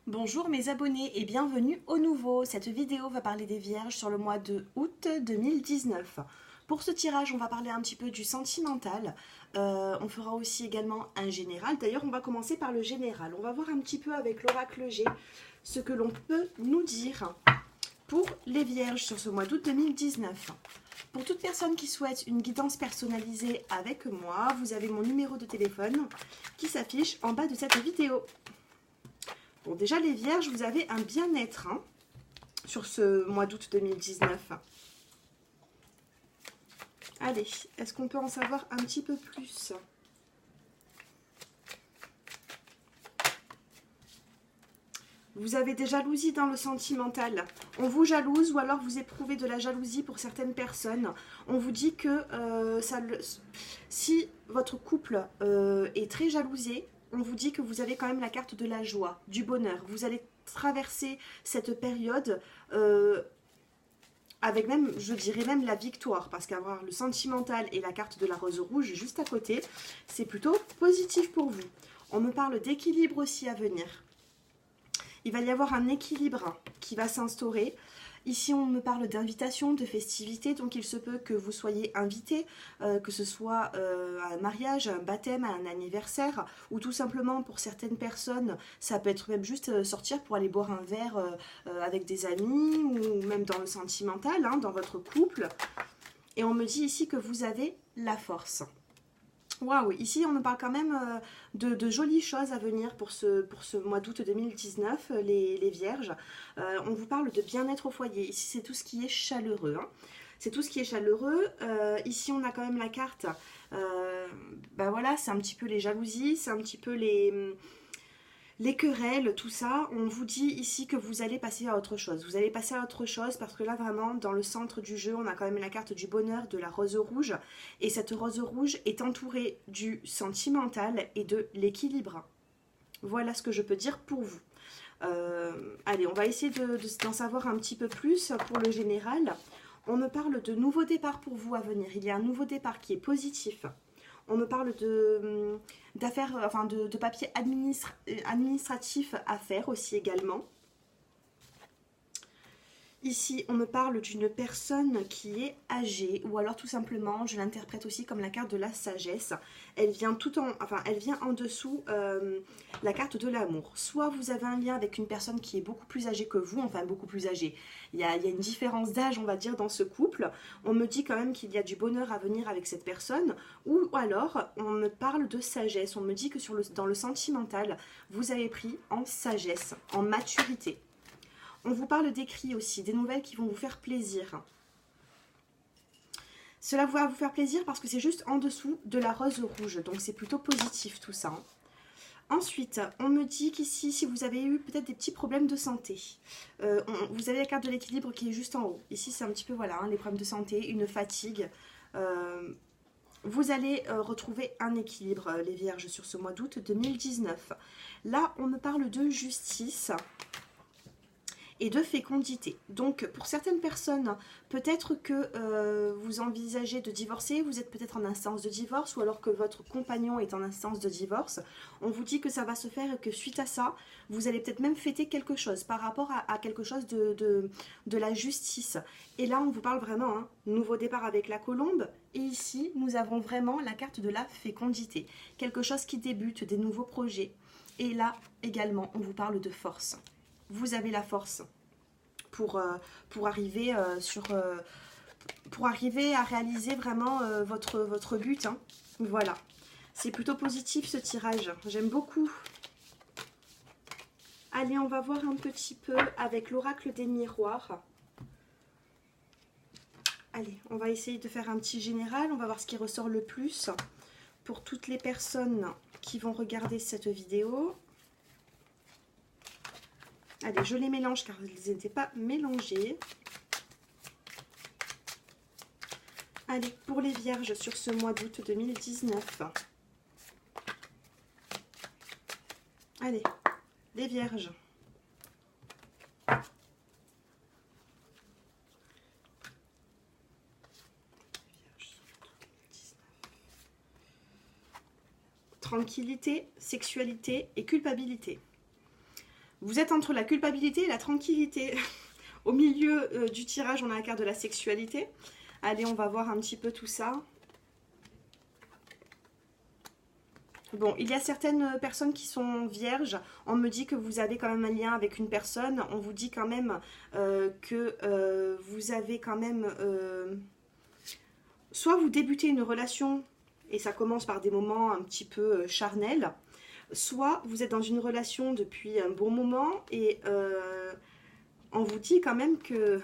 Bonjour mes abonnés et bienvenue au nouveau. Cette vidéo va parler des vierges sur le mois de août 2019. Pour ce tirage, on va parler un petit peu du sentimental. On fera aussi également un général. D'ailleurs, on va commencer par le général. On va voir un petit peu avec l'oracle G ce que l'on peut nous dire pour les vierges sur ce mois d'août 2019. Pour toute personne qui souhaite une guidance personnalisée avec moi, vous avez mon numéro de téléphone qui s'affiche en bas de cette vidéo. Bon, déjà les vierges, vous avez un bien-être sur ce mois d'août 2019. Allez, est-ce qu'on peut en savoir un petit peu plus? Vous avez des jalousies dans le sentimental. On vous jalouse ou alors vous éprouvez de la jalousie pour certaines personnes. On vous dit que si votre couple est très jalousé, on vous dit que vous avez quand même la carte de la joie, du bonheur. Vous allez traverser cette période avec même, je dirais même la victoire, parce qu'avoir le sentimental et la carte de la rose rouge juste à côté, c'est plutôt positif pour vous. On me parle d'équilibre aussi à venir. Il va y avoir un équilibre qui va s'instaurer. Ici, on me parle d'invitation, de festivité, donc il se peut que vous soyez invité, que ce soit à un mariage, à un baptême, à un anniversaire, ou tout simplement pour certaines personnes, ça peut être même juste sortir pour aller boire un verre avec des amis, ou même dans le sentimental, dans votre couple. Et on me dit ici que vous avez la force. Waouh, ici on me parle quand même de jolies choses à venir pour ce mois d'août 2019, les vierges. On vous parle de bien-être au foyer. Ici c'est tout ce qui est chaleureux. C'est tout ce qui est chaleureux. Ici on a quand même la carte. Ben voilà, c'est un petit peu les jalousies, c'est un petit peu les querelles, tout ça. On vous dit ici que vous allez passer à autre chose. Vous allez passer à autre chose parce que là, vraiment, dans le centre du jeu, on a quand même la carte du bonheur, de la rose rouge. Et cette rose rouge est entourée du sentimental et de l'équilibre. Voilà ce que je peux dire pour vous. Allez, on va essayer d'en savoir un petit peu plus pour le général. On me parle de nouveaux départs pour vous à venir. Il y a un nouveau départ qui est positif. On me parle d'affaires, enfin de papiers administratifs à faire aussi également. Ici, on me parle d'une personne qui est âgée, ou alors tout simplement, je l'interprète aussi comme la carte de la sagesse. Elle vient elle vient en dessous la carte de l'amour. Soit vous avez un lien avec une personne qui est beaucoup plus âgée que vous, enfin beaucoup plus âgée. Il y a une différence d'âge, on va dire, dans ce couple. On me dit quand même qu'il y a du bonheur à venir avec cette personne, ou alors on me parle de sagesse. On me dit que dans le sentimental, vous avez pris en sagesse, en maturité. On vous parle d'écrits aussi, des nouvelles qui vont vous faire plaisir. Cela va vous faire plaisir parce que c'est juste en dessous de la rose rouge. Donc c'est plutôt positif tout ça. Ensuite, on me dit qu'ici, si vous avez eu peut-être des petits problèmes de santé, vous avez la carte de l'équilibre qui est juste en haut. Ici, c'est un petit peu, voilà, les problèmes de santé, une fatigue. Vous allez retrouver un équilibre, les vierges, sur ce mois d'août 2019. Là, on me parle de justice et de fécondité. Donc pour certaines personnes, peut-être que vous envisagez de divorcer, vous êtes peut-être en instance de divorce ou alors que votre compagnon est en instance de divorce. On vous dit que ça va se faire et que suite à ça, vous allez peut-être même fêter quelque chose par rapport à quelque chose de la justice. Et là, on vous parle vraiment, nouveau départ avec la colombe. Et ici, nous avons vraiment la carte de la fécondité. Quelque chose qui débute, des nouveaux projets. Et là, également, on vous parle de force. Vous avez la force pour arriver pour arriver à réaliser vraiment votre but. Voilà. C'est plutôt positif ce tirage. J'aime beaucoup. Allez, on va voir un petit peu avec l'oracle des miroirs. Allez, on va essayer de faire un petit général. On va voir ce qui ressort le plus pour toutes les personnes qui vont regarder cette vidéo. Allez, je les mélange car ils n'étaient pas mélangés. Allez, pour les vierges sur ce mois d'août 2019. Allez, les vierges. Tranquillité, sexualité et culpabilité. Vous êtes entre la culpabilité et la tranquillité. Au milieu du tirage, on a la carte de la sexualité. Allez, on va voir un petit peu tout ça. Bon, il y a certaines personnes qui sont vierges. On me dit que vous avez quand même un lien avec une personne. On vous dit quand même que vous avez quand même... soit vous débutez une relation et ça commence par des moments un petit peu charnels. Soit vous êtes dans une relation depuis un bon moment et on vous dit quand même que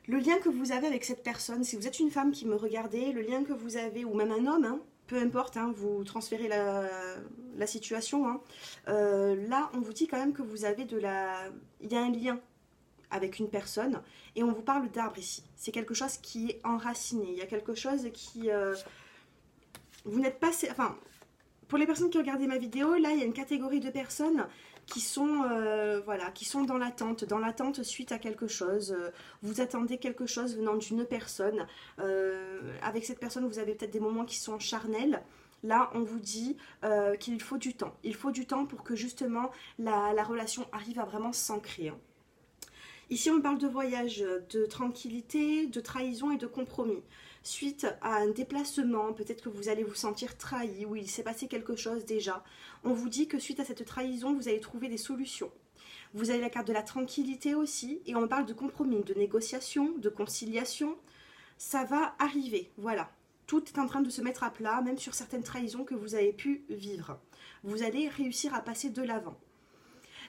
le lien que vous avez avec cette personne, si vous êtes une femme qui me regardez, le lien que vous avez, ou même un homme, hein, peu importe, hein, vous transférez la situation, hein, là on vous dit quand même que vous avez il y a un lien avec une personne et on vous parle d'arbre ici. C'est quelque chose qui est enraciné, il y a quelque chose qui... vous n'êtes pas... Enfin, pour les personnes qui regardaient ma vidéo, là il y a une catégorie de personnes qui sont, voilà, qui sont dans l'attente suite à quelque chose. Vous attendez quelque chose venant d'une personne. Avec cette personne, vous avez peut-être des moments qui sont charnels. Là, on vous dit qu'il faut du temps. Il faut du temps pour que justement la relation arrive à vraiment s'ancrer. Hein. Ici, on parle de voyage, de tranquillité, de trahison et de compromis. Suite à un déplacement, peut-être que vous allez vous sentir trahi, ou il s'est passé quelque chose déjà. On vous dit que suite à cette trahison, vous allez trouver des solutions. Vous avez la carte de la tranquillité aussi, et on parle de compromis, de négociation, de conciliation. Ça va arriver, voilà. Tout est en train de se mettre à plat, même sur certaines trahisons que vous avez pu vivre. Vous allez réussir à passer de l'avant.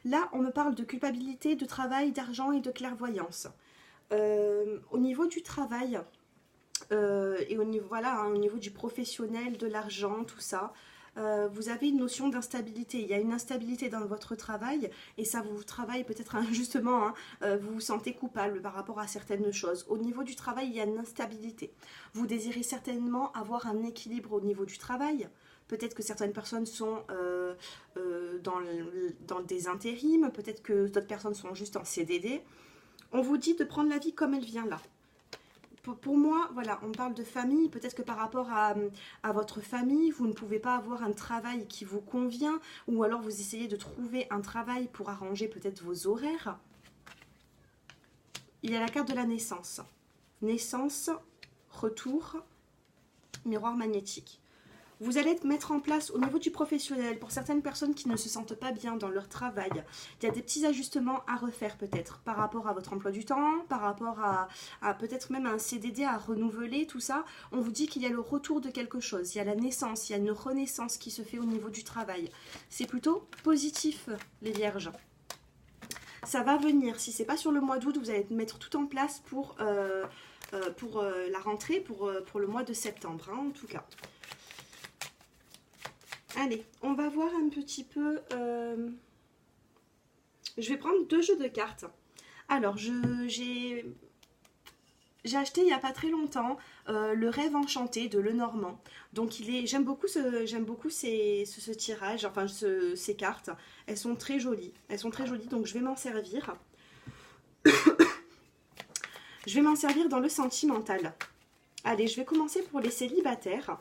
Là, on me parle de culpabilité, de travail, d'argent et de clairvoyance. Au niveau du travail... et au niveau, voilà, hein, au niveau du professionnel, de l'argent, tout ça, vous avez une notion d'instabilité. Il y a une instabilité dans votre travail et ça vous travaille peut-être injustement, hein, vous vous sentez coupable par rapport à certaines choses. Au niveau du travail, il y a une instabilité. Vous désirez certainement avoir un équilibre au niveau du travail. Peut-être que certaines personnes sont dans des intérims, peut-être que d'autres personnes sont juste en CDD. On vous dit de prendre la vie comme elle vient là. Pour moi, voilà, on parle de famille. Peut-être que par rapport à votre famille, vous ne pouvez pas avoir un travail qui vous convient, ou alors vous essayez de trouver un travail pour arranger peut-être vos horaires. Il y a la carte de la naissance. Naissance, retour, miroir magnétique. Vous allez mettre en place au niveau du professionnel, pour certaines personnes qui ne se sentent pas bien dans leur travail, il y a des petits ajustements à refaire peut-être par rapport à votre emploi du temps, par rapport à peut-être même un CDD à renouveler, tout ça. On vous dit qu'il y a le retour de quelque chose, il y a la naissance, il y a une renaissance qui se fait au niveau du travail. C'est plutôt positif, les vierges. Ça va venir, si ce n'est pas sur le mois d'août, vous allez mettre tout en place pour la rentrée, pour le mois de septembre, hein, en tout cas. Allez, on va voir un petit peu... Je vais prendre 2 jeux de cartes. Alors, j'ai acheté il n'y a pas très longtemps Le Rêve Enchanté de Lenormand. Donc, j'aime beaucoup ce tirage, enfin ces cartes. Elles sont très jolies. Elles sont très jolies, donc je vais m'en servir. Je vais m'en servir dans le sentimental. Allez, je vais commencer pour les célibataires.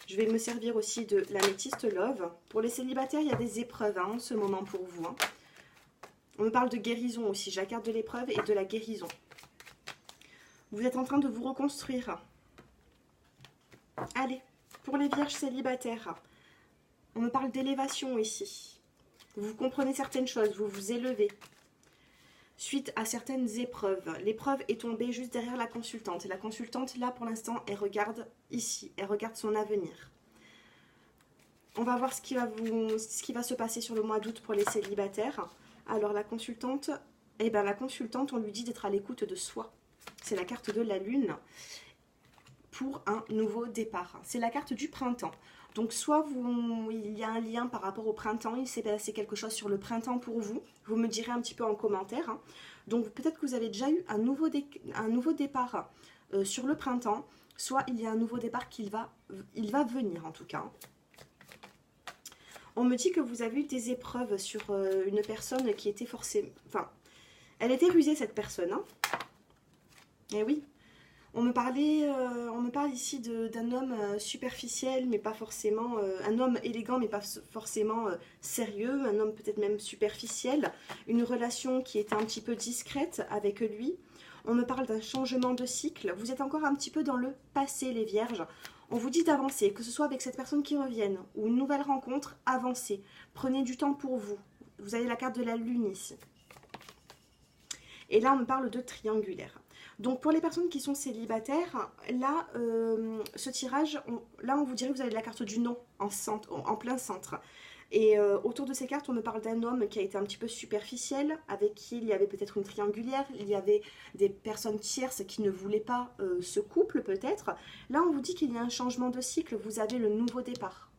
Je vais me servir aussi de l'Améthyste Love. Pour les célibataires, il y a des épreuves hein, en ce moment pour vous. Hein. On me parle de guérison aussi. J'ai la carte de l'épreuve et de la guérison. Vous êtes en train de vous reconstruire. Allez, pour les vierges célibataires, on me parle d'élévation ici. Vous comprenez certaines choses, vous vous élevez. Suite à certaines épreuves. L'épreuve est tombée juste derrière la consultante. Et la consultante, là, pour l'instant, elle regarde ici. Elle regarde son avenir. On va voir ce qui va se passer sur le mois d'août pour les célibataires. Alors, la consultante, on lui dit d'être à l'écoute de soi. C'est la carte de la lune pour un nouveau départ. C'est la carte du printemps. Donc soit il y a un lien par rapport au printemps, il s'est passé quelque chose sur le printemps pour vous. Vous me direz un petit peu en commentaire. Hein. Donc peut-être que vous avez déjà eu un nouveau départ sur le printemps. Soit il y a un nouveau départ il va venir en tout cas. On me dit que vous avez eu des épreuves sur une personne qui était forcément... Enfin, elle était rusée cette personne. Hein. Eh oui. On me parle ici d'un homme superficiel, mais pas forcément, un homme élégant, mais pas forcément sérieux, un homme peut-être même superficiel, une relation qui était un petit peu discrète avec lui. On me parle d'un changement de cycle. Vous êtes encore un petit peu dans le passé, les vierges. On vous dit d'avancer, que ce soit avec cette personne qui revienne ou une nouvelle rencontre, avancez. Prenez du temps pour vous. Vous avez la carte de la lune ici. Et là, on me parle de triangulaire. Donc, pour les personnes qui sont célibataires, là, ce tirage, là, on vous dirait que vous avez la carte du non en plein centre. Et autour de ces cartes, on me parle d'un homme qui a été un petit peu superficiel, avec qui il y avait peut-être une triangulaire, il y avait des personnes tierces qui ne voulaient pas ce couple peut-être. Là, on vous dit qu'il y a un changement de cycle, vous avez le nouveau départ.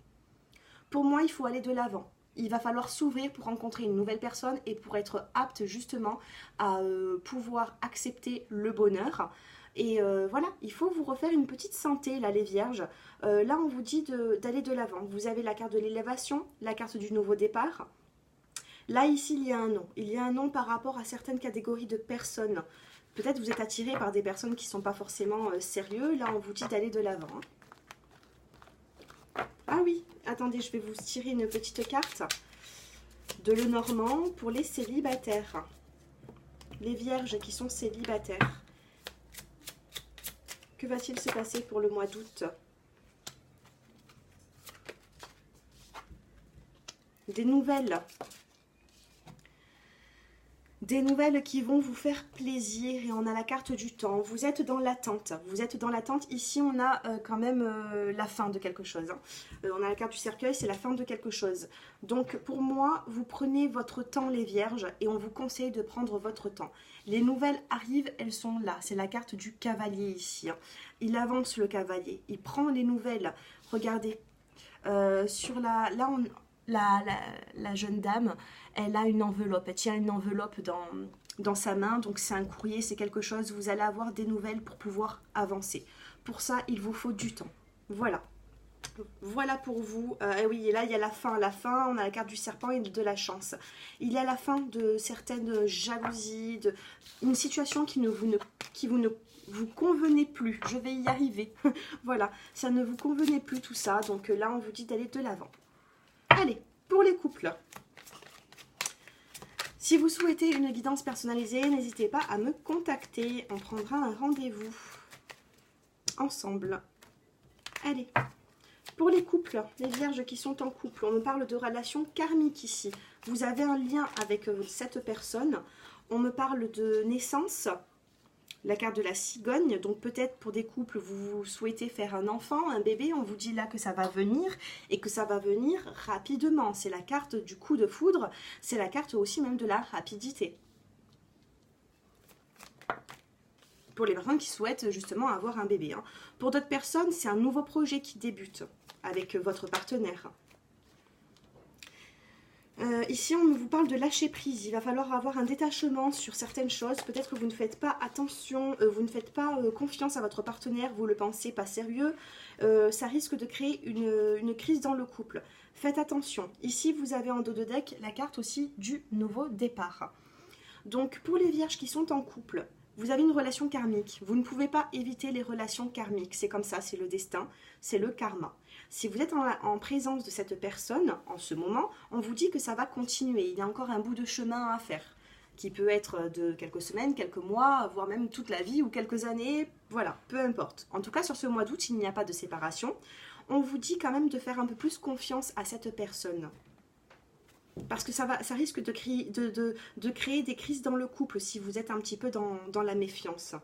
Pour moi, il faut aller de l'avant. Il va falloir s'ouvrir pour rencontrer une nouvelle personne et pour être apte justement à pouvoir accepter le bonheur. Et voilà, il faut vous refaire une petite santé, là, les vierges. Là, on vous dit d'aller de l'avant. Vous avez la carte de l'élévation, la carte du nouveau départ. Là, ici, il y a un non. Il y a un non par rapport à certaines catégories de personnes. Peut-être vous êtes attiré par des personnes qui ne sont pas forcément sérieux. Là, on vous dit d'aller de l'avant. Ah oui, attendez, je vais vous tirer une petite carte de Lenormand pour les célibataires. Les vierges qui sont célibataires. Que va-t-il se passer pour le mois d'août? Des nouvelles. Des nouvelles qui vont vous faire plaisir et on a la carte du temps. Vous êtes dans l'attente. Vous êtes dans l'attente. Ici, on a quand même la fin de quelque chose. Hein. On a la carte du cercueil, c'est la fin de quelque chose. Donc, pour moi, vous prenez votre temps, les vierges, et on vous conseille de prendre votre temps. Les nouvelles arrivent, elles sont là. C'est la carte du cavalier ici. Hein. Il avance, le cavalier. Il prend les nouvelles. Regardez. Sur la... Là, on... La jeune dame, elle a une enveloppe, elle tient une enveloppe dans sa main, donc c'est un courrier, c'est quelque chose, vous allez avoir des nouvelles pour pouvoir avancer. Pour ça, il vous faut du temps. Voilà. Voilà pour vous. Oui, et là, il y a la fin. La fin, on a la carte du serpent et de la chance. Il y a la fin de certaines jalousies, une situation qui vous convenait plus. Je vais y arriver. Voilà, ça ne vous convenait plus tout ça, donc là, on vous dit d'aller de l'avant. Allez, pour les couples. Si vous souhaitez une guidance personnalisée, n'hésitez pas à me contacter. On prendra un rendez-vous ensemble. Allez, pour les couples, les vierges qui sont en couple, on me parle de relations karmiques ici. Vous avez un lien avec cette personne. On me parle de naissance. La carte de la cigogne, donc peut-être pour des couples, vous souhaitez faire un enfant, un bébé, on vous dit là que ça va venir et que ça va venir rapidement. C'est la carte du coup de foudre, c'est la carte aussi même de la rapidité. Pour les personnes qui souhaitent justement avoir un bébé. Hein. Pour d'autres personnes, c'est un nouveau projet qui débute avec votre partenaire. Ici, on vous parle de lâcher prise. Il va falloir avoir un détachement sur certaines choses. Peut-être que vous ne faites pas attention, vous ne faites pas confiance à votre partenaire, vous le pensez pas sérieux. Ça risque de créer une crise dans le couple. Faites attention. Ici, vous avez en dos de deck la carte aussi du nouveau départ. Donc, pour les vierges qui sont en couple, vous avez une relation karmique. Vous ne pouvez pas éviter les relations karmiques. C'est comme ça, c'est le destin, c'est le karma. Si vous êtes en présence de cette personne, en ce moment, on vous dit que ça va continuer. Il y a encore un bout de chemin à faire, qui peut être de quelques semaines, quelques mois, voire même toute la vie ou quelques années. Voilà, peu importe. En tout cas, sur ce mois d'août, il n'y a pas de séparation. On vous dit quand même de faire un peu plus confiance à cette personne. Parce que ça risque de créer des crises dans le couple si vous êtes un petit peu dans la méfiance.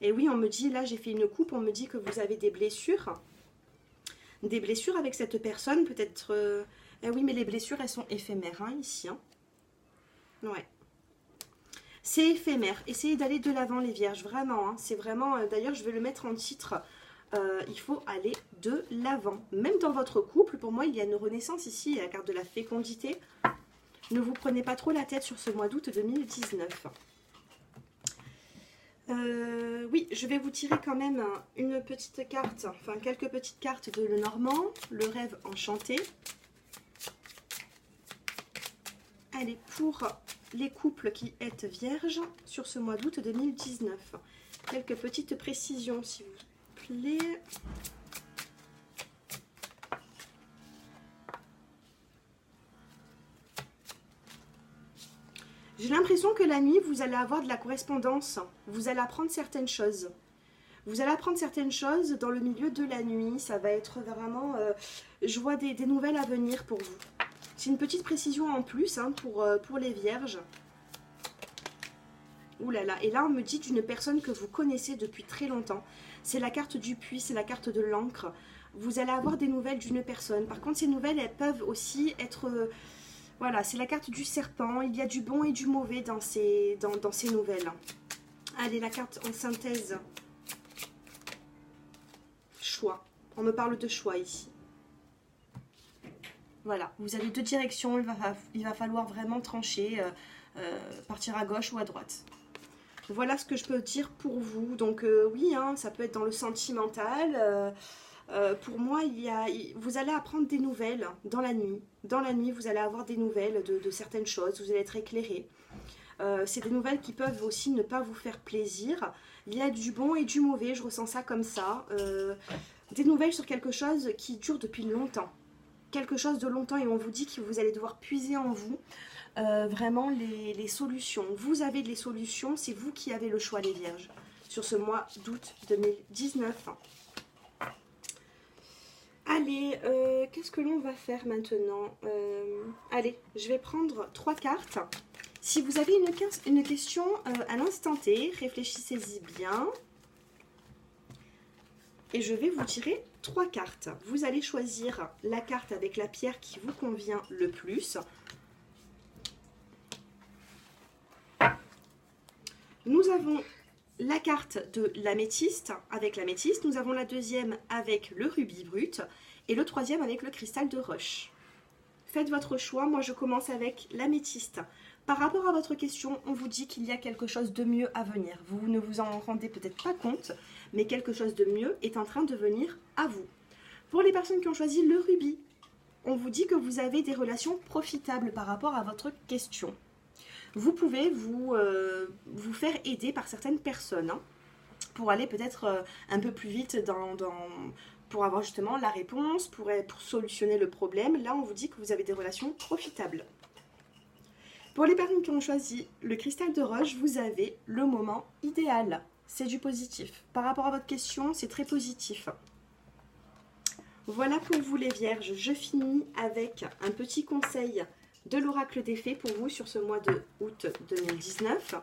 Et oui, on me dit, là j'ai fait une coupe, on me dit que vous avez des blessures. Des blessures avec cette personne, peut-être... oui, mais les blessures, elles sont éphémères, hein, ici. Hein. Ouais. C'est éphémère. Essayez d'aller de l'avant, les vierges, vraiment. Hein. C'est vraiment... D'ailleurs, je vais le mettre en titre. Il faut aller de l'avant. Même dans votre couple, pour moi, il y a une renaissance ici. Il y a la carte de la fécondité. Ne vous prenez pas trop la tête sur ce mois d'août 2019. Oui, je vais vous tirer quand même une petite carte, enfin quelques petites cartes de Lenormand, le rêve enchanté. Allez, pour les couples qui êtes vierges sur ce mois d'août 2019, quelques petites précisions, s'il vous plaît. J'ai l'impression que la nuit, vous allez avoir de la correspondance. Vous allez apprendre certaines choses. Vous allez apprendre certaines choses dans le milieu de la nuit. Ça va être vraiment... je vois des nouvelles à venir pour vous. C'est une petite précision en plus hein, pour les vierges. Ouh là là. Et là, on me dit d'une personne que vous connaissez depuis très longtemps. C'est la carte du puits, c'est la carte de l'encre. Vous allez avoir des nouvelles d'une personne. Par contre, ces nouvelles, elles peuvent aussi être... voilà, c'est la carte du serpent. Il y a du bon et du mauvais dans ces nouvelles. Allez, la carte en synthèse. Choix. On me parle de choix ici. Voilà, vous avez deux directions. Il va falloir vraiment trancher, partir à gauche ou à droite. Voilà ce que je peux dire pour vous. Donc oui, hein, ça peut être dans le sentimental. Pour moi, vous allez apprendre des nouvelles dans la nuit. Dans la nuit, vous allez avoir des nouvelles de certaines choses. Vous allez être éclairé. C'est des nouvelles qui peuvent aussi ne pas vous faire plaisir. Il y a du bon et du mauvais. Je ressens ça comme ça. Des nouvelles sur quelque chose qui dure depuis longtemps. Quelque chose de longtemps et on vous dit que vous allez devoir puiser en vous vraiment les solutions. Vous avez les solutions. C'est vous qui avez le choix, les vierges. Sur ce mois d'août 2019. Allez, qu'est-ce que l'on va faire maintenant? Allez, je vais prendre 3 cartes. Si vous avez une question à l'instant T, réfléchissez-y bien. Et je vais vous tirer 3 cartes. Vous allez choisir la carte avec la pierre qui vous convient le plus. Nous avons la carte de l'améthyste avec l'améthyste. Nous avons la deuxième avec le rubis brut. Et le troisième avec le cristal de roche. Faites votre choix. Moi, je commence avec l'améthyste. Par rapport à votre question, on vous dit qu'il y a quelque chose de mieux à venir. Vous ne vous en rendez peut-être pas compte, mais quelque chose de mieux est en train de venir à vous. Pour les personnes qui ont choisi le rubis, on vous dit que vous avez des relations profitables par rapport à votre question. Vous pouvez vous faire aider par certaines personnes hein, pour aller peut-être un peu plus vite pour avoir justement la réponse, pour solutionner le problème. Là, on vous dit que vous avez des relations profitables. Pour les personnes qui ont choisi le cristal de roche, vous avez le moment idéal. C'est du positif. Par rapport à votre question, c'est très positif. Voilà pour vous les vierges. Je finis avec un petit conseil de l'oracle des fées pour vous sur ce mois de août 2019.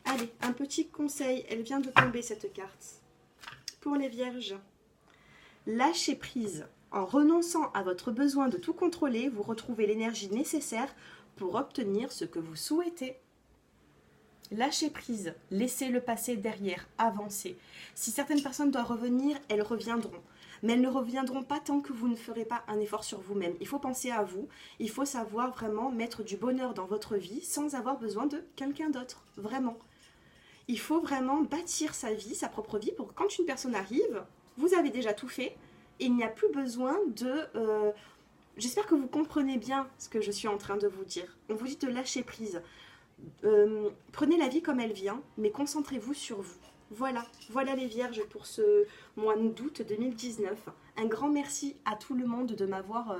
Allez, un petit conseil. Elle vient de tomber cette carte. Pour les vierges, lâchez prise. En renonçant à votre besoin de tout contrôler, vous retrouvez l'énergie nécessaire pour obtenir ce que vous souhaitez. Lâchez prise, laissez le passé derrière, avancez. Si certaines personnes doivent revenir, elles reviendront. Mais elles ne reviendront pas tant que vous ne ferez pas un effort sur vous-même. Il faut penser à vous, il faut savoir vraiment mettre du bonheur dans votre vie sans avoir besoin de quelqu'un d'autre, vraiment. Il faut vraiment bâtir sa vie, sa propre vie, pour que quand une personne arrive, vous avez déjà tout fait et il n'y a plus besoin de... J'espère que vous comprenez bien ce que je suis en train de vous dire. On vous dit de lâcher prise. Prenez la vie comme elle vient, mais concentrez-vous sur vous. Voilà, voilà les vierges pour ce mois d'août 2019. Un grand merci à tout le monde de m'avoir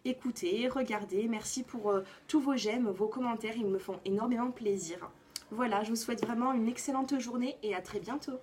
écouté, regardé. Merci pour tous vos j'aime, vos commentaires, ils me font énormément plaisir. Voilà, je vous souhaite vraiment une excellente journée et à très bientôt.